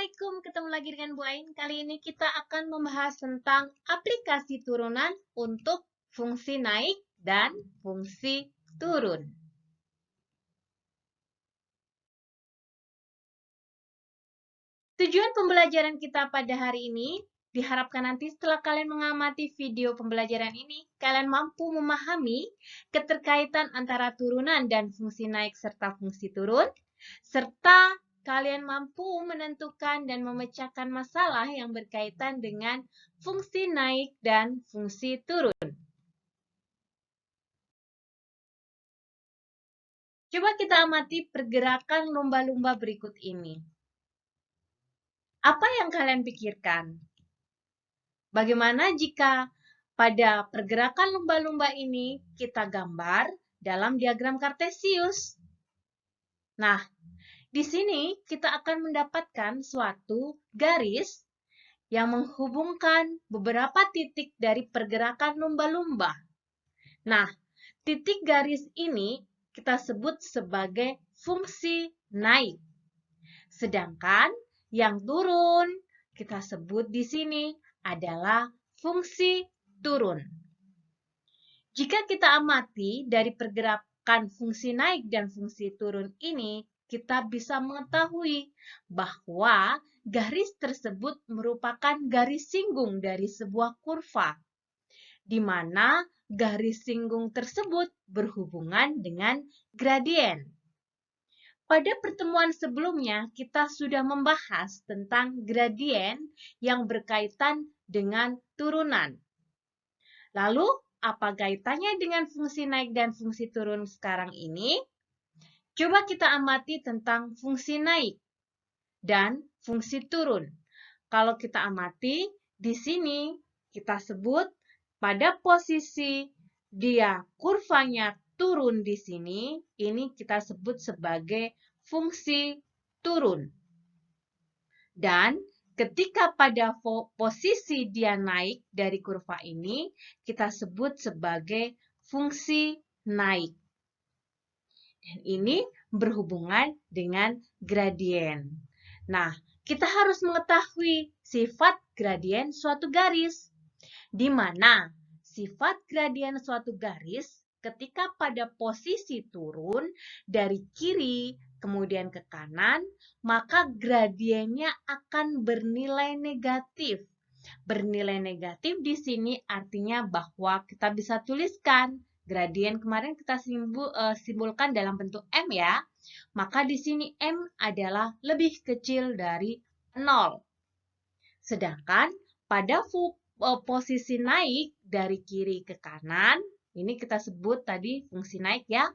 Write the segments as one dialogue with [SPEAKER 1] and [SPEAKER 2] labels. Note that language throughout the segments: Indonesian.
[SPEAKER 1] Assalamualaikum, ketemu lagi dengan Bu Ain. Kali ini kita akan membahas tentang aplikasi turunan untuk fungsi naik dan fungsi turun. Tujuan pembelajaran kita pada hari ini diharapkan nanti setelah kalian mengamati video pembelajaran ini, kalian mampu memahami keterkaitan antara turunan dan fungsi naik serta fungsi turun, serta kalian mampu menentukan dan memecahkan masalah yang berkaitan dengan fungsi naik dan fungsi turun. Coba kita amati pergerakan lumba-lumba berikut ini. Apa yang kalian pikirkan? Bagaimana jika pada pergerakan lumba-lumba ini kita gambar dalam diagram Kartesius? Nah, di sini kita akan mendapatkan suatu garis yang menghubungkan beberapa titik dari pergerakan lumba-lumba. Nah, titik garis ini kita sebut sebagai fungsi naik. Sedangkan yang turun kita sebut di sini adalah fungsi turun. Jika kita amati dari pergerakan fungsi naik dan fungsi turun ini, kita bisa mengetahui bahwa garis tersebut merupakan garis singgung dari sebuah kurva, di mana garis singgung tersebut berhubungan dengan gradien. Pada pertemuan sebelumnya, kita sudah membahas tentang gradien yang berkaitan dengan turunan. Lalu, apa kaitannya dengan fungsi naik dan fungsi turun sekarang ini? Coba kita amati tentang fungsi naik dan fungsi turun. Kalau kita amati, di sini kita sebut pada posisi dia kurvanya turun di sini, ini kita sebut sebagai fungsi turun. Dan ketika pada posisi dia naik dari kurva ini, kita sebut sebagai fungsi naik. Dan ini berhubungan dengan gradien. Nah, kita harus mengetahui sifat gradien suatu garis, di mana sifat gradien suatu garis ketika pada posisi turun dari kiri kemudian ke kanan, maka gradiennya akan bernilai negatif. Bernilai negatif di sini artinya bahwa kita bisa tuliskan gradien kemarin kita simbolkan dalam bentuk M ya. Maka di sini M adalah lebih kecil dari 0. Sedangkan pada posisi naik dari kiri ke kanan, ini kita sebut tadi fungsi naik ya,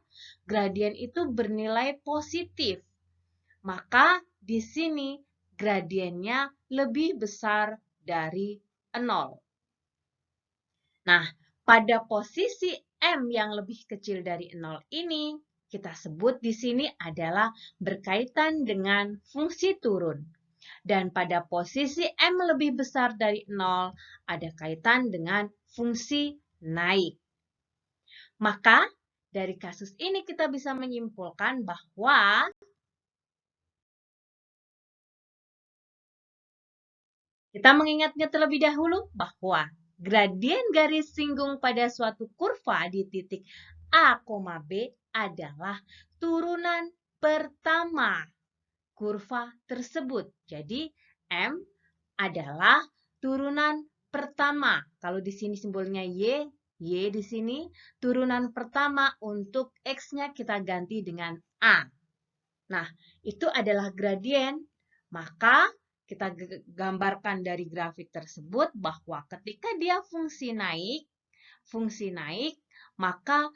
[SPEAKER 1] gradien itu bernilai positif. Maka di sini gradiennya lebih besar dari 0. Nah, pada posisi M yang lebih kecil dari 0 ini, kita sebut di sini adalah berkaitan dengan fungsi turun. Dan pada posisi M lebih besar dari 0, ada kaitan dengan fungsi naik. Maka, dari kasus ini kita bisa menyimpulkan bahwa kita mengingatnya terlebih dahulu bahwa gradien garis singgung pada suatu kurva di titik A, B adalah turunan pertama kurva tersebut. Jadi, M adalah turunan pertama. Kalau di sini simbolnya Y di sini turunan pertama untuk X-nya kita ganti dengan A. Nah, itu adalah gradien. Maka, kita gambarkan dari grafik tersebut bahwa ketika dia fungsi naik, maka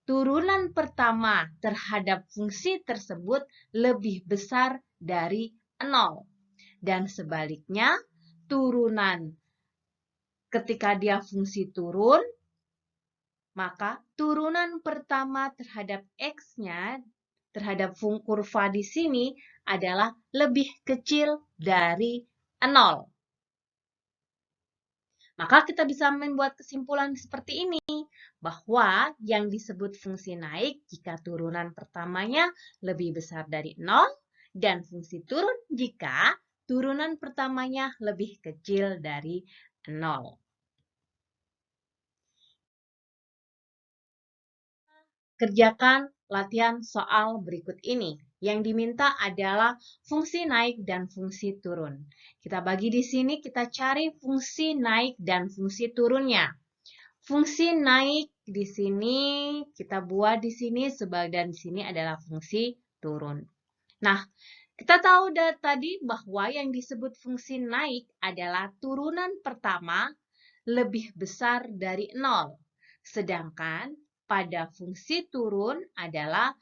[SPEAKER 1] turunan pertama terhadap fungsi tersebut lebih besar dari 0. Dan sebaliknya, turunan ketika dia fungsi turun, maka turunan pertama terhadap X-nya, terhadap kurva di sini adalah lebih kecil dari 0. Maka kita bisa membuat kesimpulan seperti ini, bahwa yang disebut fungsi naik jika turunan pertamanya lebih besar dari 0, dan fungsi turun jika turunan pertamanya lebih kecil dari 0. Kerjakan latihan soal berikut ini. Yang diminta adalah fungsi naik dan fungsi turun. Kita bagi di sini, kita cari fungsi naik dan fungsi turunnya. Fungsi naik di sini kita buat di sini dan di sini adalah fungsi turun. Nah, kita tahu tadi bahwa yang disebut fungsi naik adalah turunan pertama lebih besar dari 0. Sedangkan pada fungsi turun adalah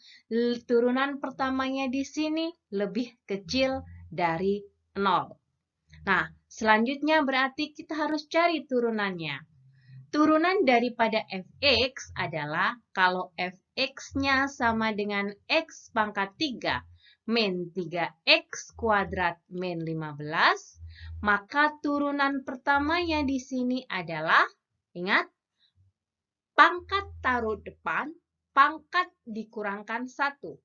[SPEAKER 1] turunan pertamanya di sini lebih kecil dari 0. Nah, selanjutnya berarti kita harus cari turunannya. Turunan daripada fx adalah kalau fx-nya sama dengan x pangkat 3 min 3x kuadrat min 15, maka turunan pertamanya di sini adalah, ingat, pangkat taruh depan, pangkat dikurangkan 1.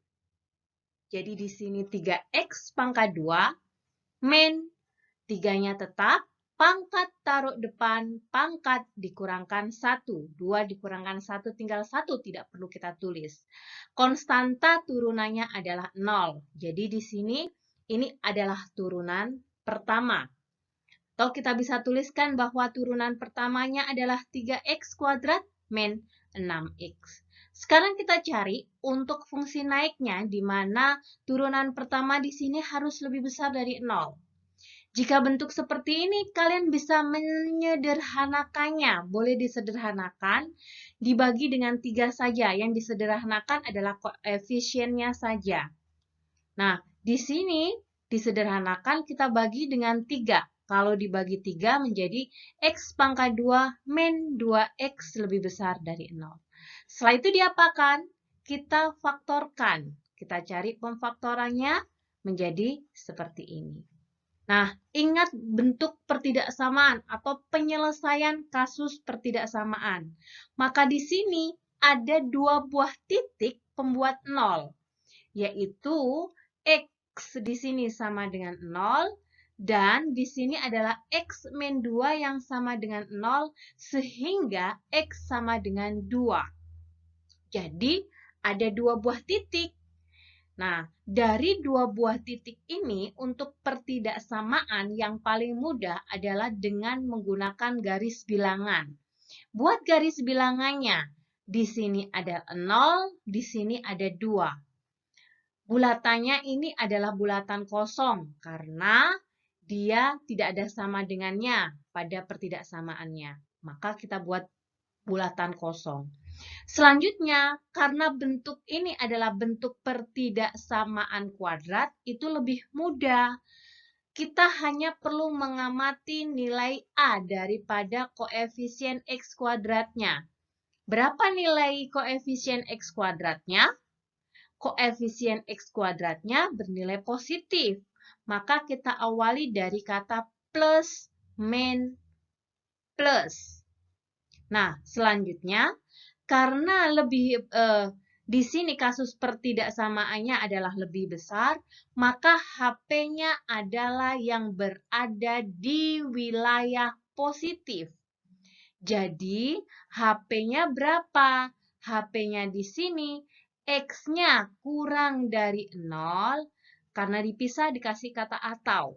[SPEAKER 1] Jadi di sini 3x pangkat 2 min 3-nya tetap, pangkat taruh depan, pangkat dikurangkan 1. 2 dikurangkan 1 tinggal 1, tidak perlu kita tulis. Konstanta turunannya adalah 0. Jadi di sini ini adalah turunan pertama. Atau kita bisa tuliskan bahwa turunan pertamanya adalah 3x kuadrat min 6x. Sekarang kita cari untuk fungsi naiknya, di mana turunan pertama di sini harus lebih besar dari 0. Jika bentuk seperti ini, kalian bisa menyederhanakannya. Boleh disederhanakan, dibagi dengan 3 saja. Yang disederhanakan adalah koefisiennya saja. Nah, di sini disederhanakan kita bagi dengan 3. Kalau dibagi 3 menjadi x pangkat 2 min 2x lebih besar dari 0. Setelah itu diapakan? Kita faktorkan. Kita cari pemfaktorannya menjadi seperti ini. Nah, ingat bentuk pertidaksamaan atau penyelesaian kasus pertidaksamaan. Maka di sini ada 2 buah titik pembuat 0, yaitu x di sini sama dengan 0, dan di sini adalah x min 2 yang sama dengan 0, sehingga x sama dengan 2. Jadi, ada 2 buah titik. Nah, dari 2 buah titik ini untuk pertidaksamaan yang paling mudah adalah dengan menggunakan garis bilangan. Buat garis bilangannya, di sini ada 0, di sini ada 2. Bulatannya ini adalah bulatan kosong karena dia tidak ada sama dengannya pada pertidaksamaannya. Maka kita buat bulatan kosong. Selanjutnya, karena bentuk ini adalah bentuk pertidaksamaan kuadrat, itu lebih mudah. Kita hanya perlu mengamati nilai A daripada koefisien X kuadratnya. Berapa nilai koefisien X kuadratnya? Koefisien X kuadratnya bernilai positif. Maka kita awali dari kata plus, min, plus. Nah, selanjutnya, karena di sini kasus pertidaksamaannya adalah lebih besar, maka HP-nya adalah yang berada di wilayah positif. Jadi, HP-nya berapa? HP-nya di sini, X-nya kurang dari 0, karena dipisah dikasih kata atau.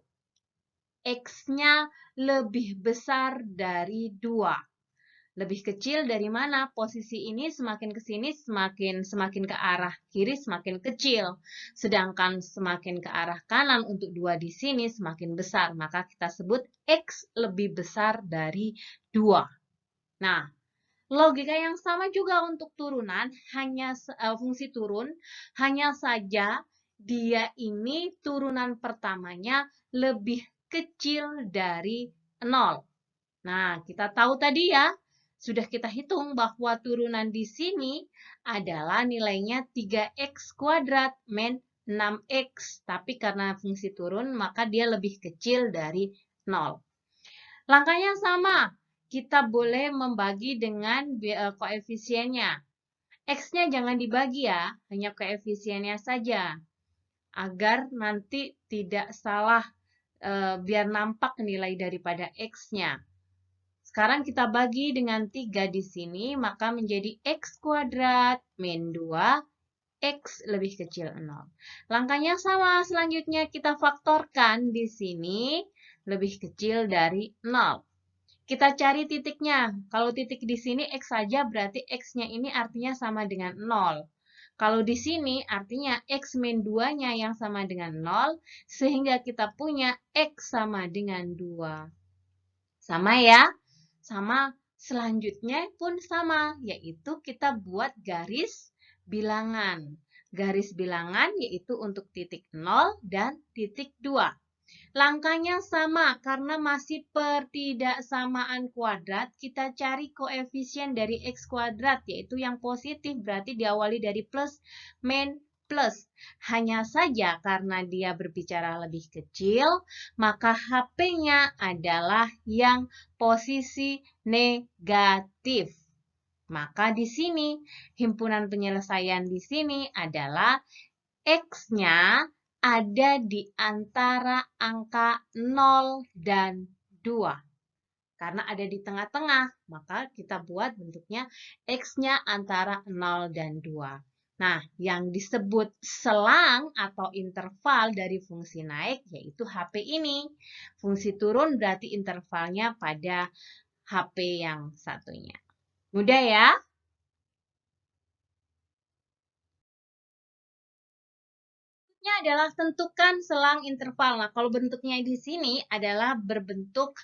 [SPEAKER 1] X-nya lebih besar dari 2. Lebih kecil dari mana? Posisi ini semakin ke sini semakin ke arah kiri semakin kecil. Sedangkan semakin ke arah kanan untuk 2 di sini semakin besar. Maka kita sebut X lebih besar dari 2. Nah, logika yang sama juga untuk turunan, hanya fungsi turun, hanya saja dia ini turunan pertamanya lebih kecil dari 0. Nah, kita tahu tadi ya, sudah kita hitung bahwa turunan di sini adalah nilainya 3x kuadrat min 6x. Tapi karena fungsi turun, maka dia lebih kecil dari 0. Langkahnya sama. Kita boleh membagi dengan koefisiennya. X-nya jangan dibagi ya, hanya koefisiennya saja. Agar nanti tidak salah biar nampak nilai daripada X-nya. Sekarang kita bagi dengan 3 di sini, maka menjadi X kuadrat min 2, X lebih kecil 0. Langkahnya sama, selanjutnya kita faktorkan di sini lebih kecil dari 0. Kita cari titiknya. Kalau titik di sini X saja, berarti X-nya ini artinya sama dengan 0. Kalau di sini artinya X min 2-nya yang sama dengan 0, sehingga kita punya X sama dengan 2. Sama ya? Sama, selanjutnya pun sama, yaitu kita buat garis bilangan. Garis bilangan yaitu untuk titik 0 dan titik 2. Langkahnya sama, karena masih pertidaksamaan kuadrat, kita cari koefisien dari X kuadrat, yaitu yang positif, berarti diawali dari plus, min, plus. Hanya saja karena dia berbicara lebih kecil, maka HP-nya adalah yang posisi negatif. Maka di sini, himpunan penyelesaian di sini adalah X-nya ada di antara angka 0 dan 2. Karena ada di tengah-tengah, maka kita buat bentuknya X-nya antara 0 dan 2. Nah, yang disebut selang atau interval dari fungsi naik yaitu HP ini. Fungsi turun berarti intervalnya pada HP yang satunya. Mudah ya? Bentuknya adalah tentukan selang interval. Nah, kalau bentuknya di sini adalah berbentuk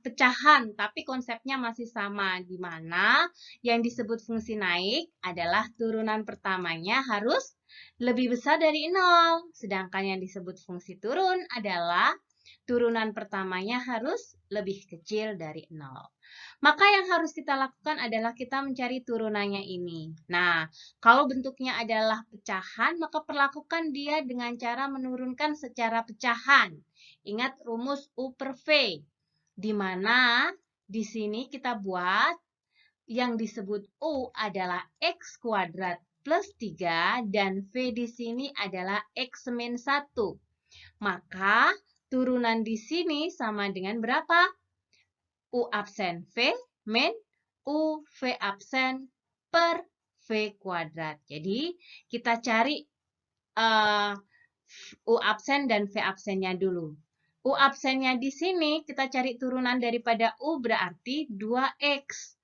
[SPEAKER 1] pecahan, tapi konsepnya masih sama, di mana yang disebut fungsi naik adalah turunan pertamanya harus lebih besar dari 0, sedangkan yang disebut fungsi turun adalah turunan pertamanya harus lebih kecil dari 0. Maka yang harus kita lakukan adalah kita mencari turunannya ini. Nah, kalau bentuknya adalah pecahan, maka perlakukan dia dengan cara menurunkan secara pecahan. Ingat rumus U per V, di mana di sini kita buat yang disebut U adalah X kuadrat plus 3 dan V di sini adalah X min 1. Maka turunan di sini sama dengan berapa? U absen V min U V absen per V kuadrat. Jadi, kita cari U absen dan V absennya dulu. U absennya di sini, kita cari turunan daripada U berarti 2X.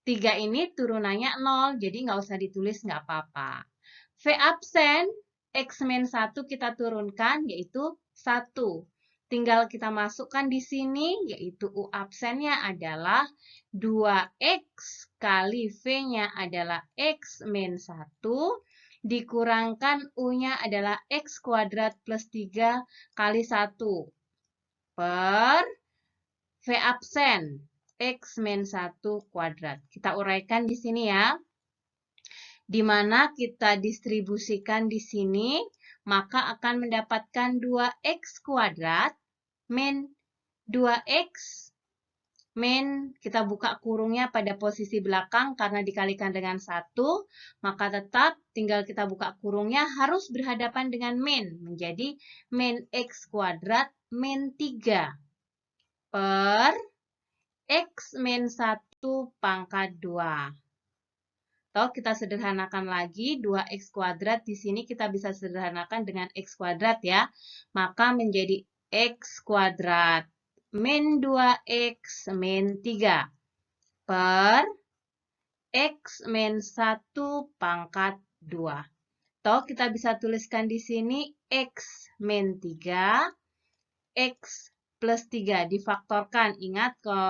[SPEAKER 1] 3 ini turunannya 0, jadi nggak usah ditulis, nggak apa-apa. V absen, X min 1 kita turunkan, yaitu 1. Tinggal kita masukkan di sini, yaitu U absennya adalah 2X kali V-nya adalah X min 1, dikurangkan U-nya adalah X kuadrat plus 3 kali 1 per V absen, X min 1 kuadrat. Kita uraikan di sini ya. Di mana kita distribusikan di sini, maka akan mendapatkan 2X kuadrat min 2X min, kita buka kurungnya pada posisi belakang karena dikalikan dengan 1, maka tetap tinggal kita buka kurungnya harus berhadapan dengan min, menjadi min X kuadrat min 3 per X min 1 pangkat 2. Atau kita sederhanakan lagi, 2X kuadrat di sini kita bisa sederhanakan dengan X kuadrat ya. Maka menjadi X kuadrat min 2X min 3 per X min 1 pangkat 2. Atau kita bisa tuliskan di sini X min 3, X plus 3 difaktorkan. Ingat ke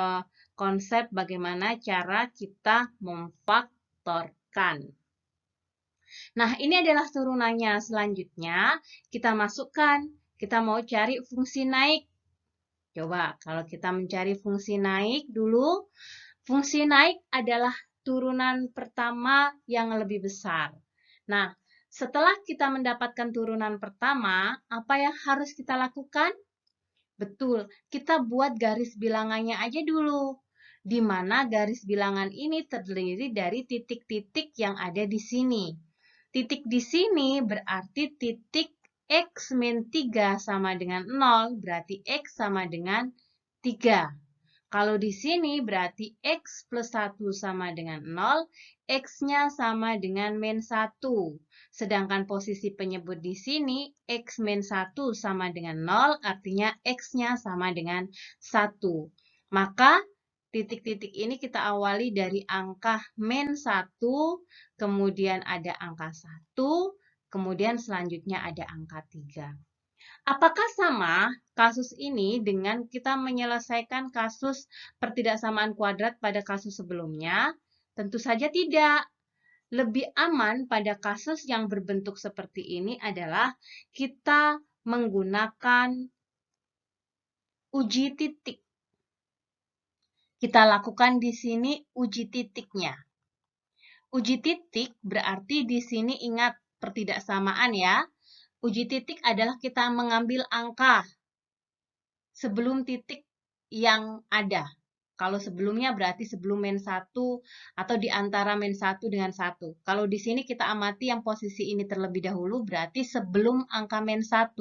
[SPEAKER 1] konsep bagaimana cara kita memfaktorkan. Nah, ini adalah turunannya. Selanjutnya, kita masukkan. Kita mau cari fungsi naik. Coba, kalau kita mencari fungsi naik dulu, fungsi naik adalah turunan pertama yang lebih besar. Nah, setelah kita mendapatkan turunan pertama, apa yang harus kita lakukan? Betul, kita buat garis bilangannya aja dulu. Di mana garis bilangan ini terdiri dari titik-titik yang ada di sini. Titik di sini berarti titik X min 3 sama dengan 0, berarti X sama dengan 3. Kalau di sini berarti X plus 1 sama dengan 0, X-nya sama dengan min 1. Sedangkan posisi penyebut di sini, X min 1 sama dengan 0, artinya X-nya sama dengan 1. Maka titik-titik ini kita awali dari angka min 1, kemudian ada angka 1, kemudian selanjutnya ada angka 3. Apakah sama kasus ini dengan kita menyelesaikan kasus pertidaksamaan kuadrat pada kasus sebelumnya? Tentu saja tidak. Lebih aman pada kasus yang berbentuk seperti ini adalah kita menggunakan uji titik. Kita lakukan di sini uji titiknya. Uji titik berarti di sini ingat pertidaksamaan ya. Uji titik adalah kita mengambil angka sebelum titik yang ada. Kalau sebelumnya berarti sebelum min 1 atau di antara min 1 dengan 1. Kalau di sini kita amati yang posisi ini terlebih dahulu berarti sebelum angka min 1.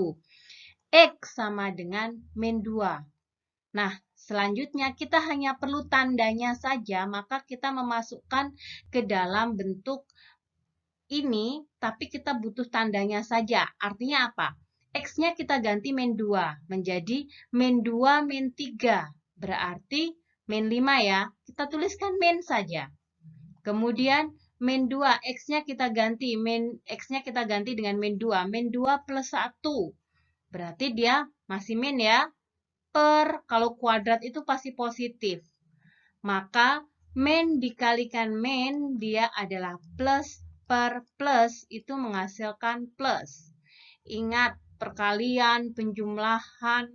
[SPEAKER 1] X sama dengan min 2. Nah, selanjutnya kita hanya perlu tandanya saja, maka kita memasukkan ke dalam bentuk ini, tapi kita butuh tandanya saja. Artinya apa? X-nya kita ganti min 2 menjadi min 2 min 3. Berarti min 5 ya. Kita tuliskan min saja. Kemudian min 2, X-nya kita ganti dengan min 2. Min 2 plus 1. Berarti dia masih min ya. Kalau kuadrat itu pasti positif. Maka min dikalikan min dia adalah plus per plus itu menghasilkan plus. Ingat perkalian, penjumlahan,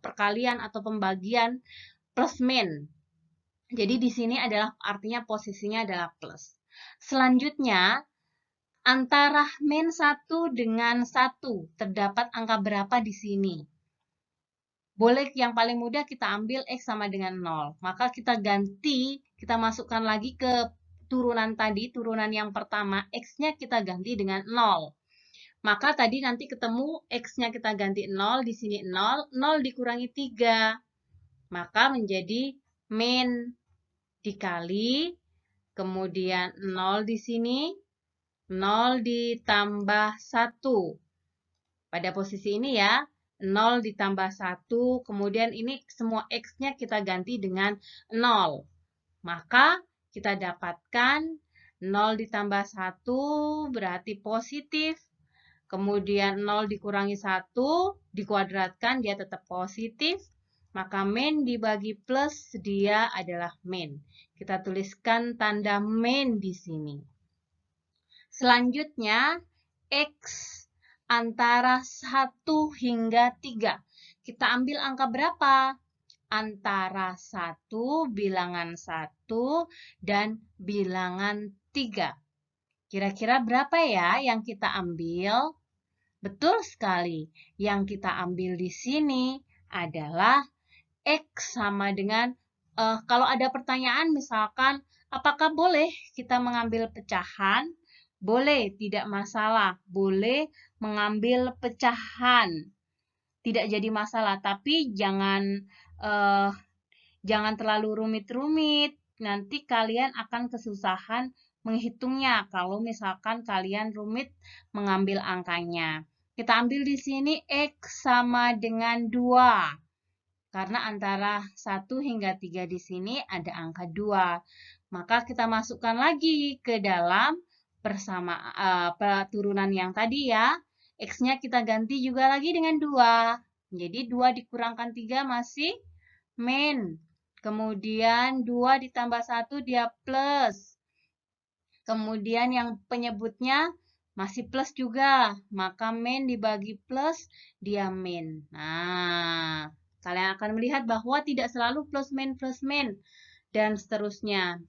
[SPEAKER 1] perkalian atau pembagian plus min. Jadi di sini adalah artinya posisinya adalah plus. Selanjutnya, antara min 1 dengan 1 terdapat angka berapa di sini? Boleh yang paling mudah kita ambil X sama dengan 0. Maka kita ganti, kita masukkan lagi ke turunan tadi, turunan yang pertama, X-nya kita ganti dengan 0. Maka tadi nanti ketemu X-nya kita ganti 0, di sini 0, 0 dikurangi 3. Maka menjadi min dikali, kemudian 0 di sini, 0 ditambah 1. Pada posisi ini ya, 0 ditambah 1, kemudian ini semua X-nya kita ganti dengan 0. Maka kita dapatkan 0 ditambah 1 berarti positif. Kemudian 0 dikurangi 1, dikuadratkan dia tetap positif. Maka min dibagi plus dia adalah min. Kita tuliskan tanda min di sini. Selanjutnya, X antara 1 hingga 3. Kita ambil angka berapa? Antara 1, bilangan 1, dan bilangan 3. Kira-kira berapa ya yang kita ambil? Betul sekali. Yang kita ambil di sini adalah X sama dengan, kalau ada pertanyaan misalkan, apakah boleh kita mengambil pecahan? Boleh, tidak masalah. Boleh mengambil pecahan. Tidak jadi masalah, tapi jangan terlalu rumit-rumit. Nanti kalian akan kesusahan menghitungnya kalau misalkan kalian rumit mengambil angkanya. Kita ambil di sini X sama dengan 2. Karena antara 1 hingga 3 di sini ada angka 2. Maka kita masukkan lagi ke dalam turunan yang tadi ya. X-nya kita ganti juga lagi dengan 2. Jadi 2 dikurangkan 3 masih min. Kemudian 2 ditambah 1 dia plus. Kemudian yang penyebutnya masih plus juga. Maka min dibagi plus dia min. Nah, kalian akan melihat bahwa tidak selalu plus min, dan seterusnya.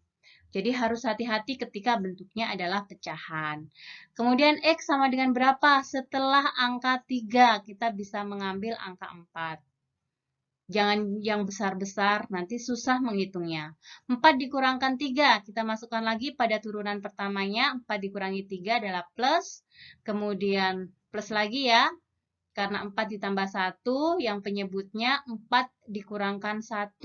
[SPEAKER 1] Jadi harus hati-hati ketika bentuknya adalah pecahan. Kemudian X sama dengan berapa? Setelah angka 3, kita bisa mengambil angka 4. Jangan yang besar-besar, nanti susah menghitungnya. 4 dikurangkan 3, kita masukkan lagi pada turunan pertamanya. 4 dikurangi 3 adalah plus. Kemudian plus lagi ya. Karena 4 ditambah 1, yang penyebutnya 4 dikurangkan 1.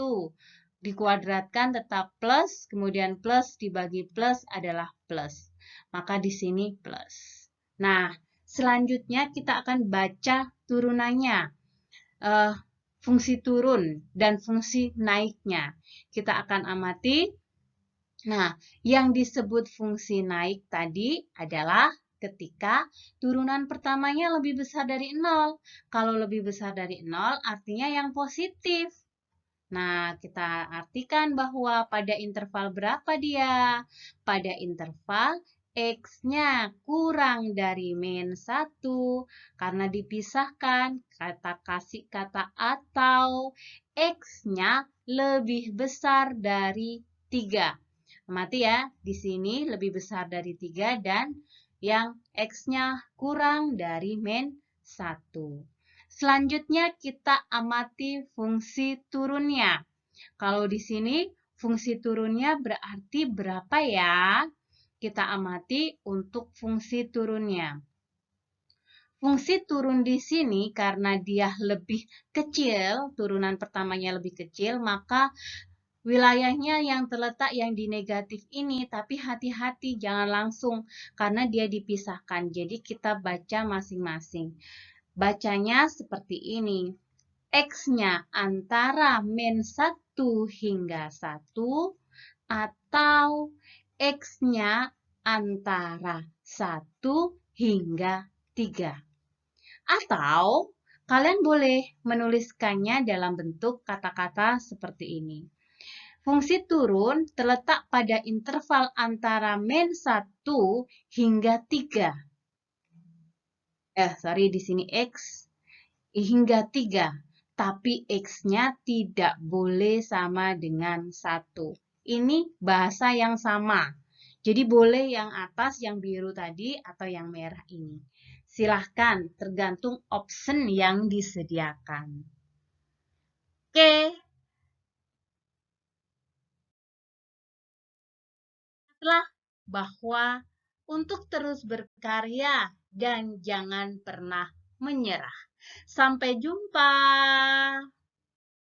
[SPEAKER 1] Dikuadratkan tetap plus, kemudian plus dibagi plus adalah plus. Maka di sini plus. Nah, selanjutnya kita akan baca turunannya. Fungsi turun dan fungsi naiknya. Kita akan amati. Nah, yang disebut fungsi naik tadi adalah ketika turunan pertamanya lebih besar dari 0. Kalau lebih besar dari 0 artinya yang positif. Nah, kita artikan bahwa pada interval berapa dia? Pada interval X-nya kurang dari min 1. Karena dipisahkan, kasih kata atau X-nya lebih besar dari 3. Amati ya, di sini lebih besar dari 3 dan yang X-nya kurang dari min 1. Selanjutnya kita amati fungsi turunnya. Kalau di sini fungsi turunnya berarti berapa ya? Kita amati untuk fungsi turunnya. Fungsi turun di sini karena dia lebih kecil, turunan pertamanya lebih kecil, maka wilayahnya yang terletak yang di negatif ini, tapi hati-hati jangan langsung karena dia dipisahkan. Jadi kita baca masing-masing. Bacanya seperti ini. X-nya antara min 1 hingga 1 atau X-nya antara 1 hingga 3. Atau kalian boleh menuliskannya dalam bentuk kata-kata seperti ini. Fungsi turun terletak pada interval antara min 1 hingga 3. Di sini X hingga 3. Tapi X-nya tidak boleh sama dengan 1. Ini bahasa yang sama. Jadi boleh yang atas, yang biru tadi, atau yang merah ini. Silahkan, tergantung option yang disediakan. Oke. Setelah bahwa untuk terus berkarya dan jangan pernah menyerah. Sampai jumpa.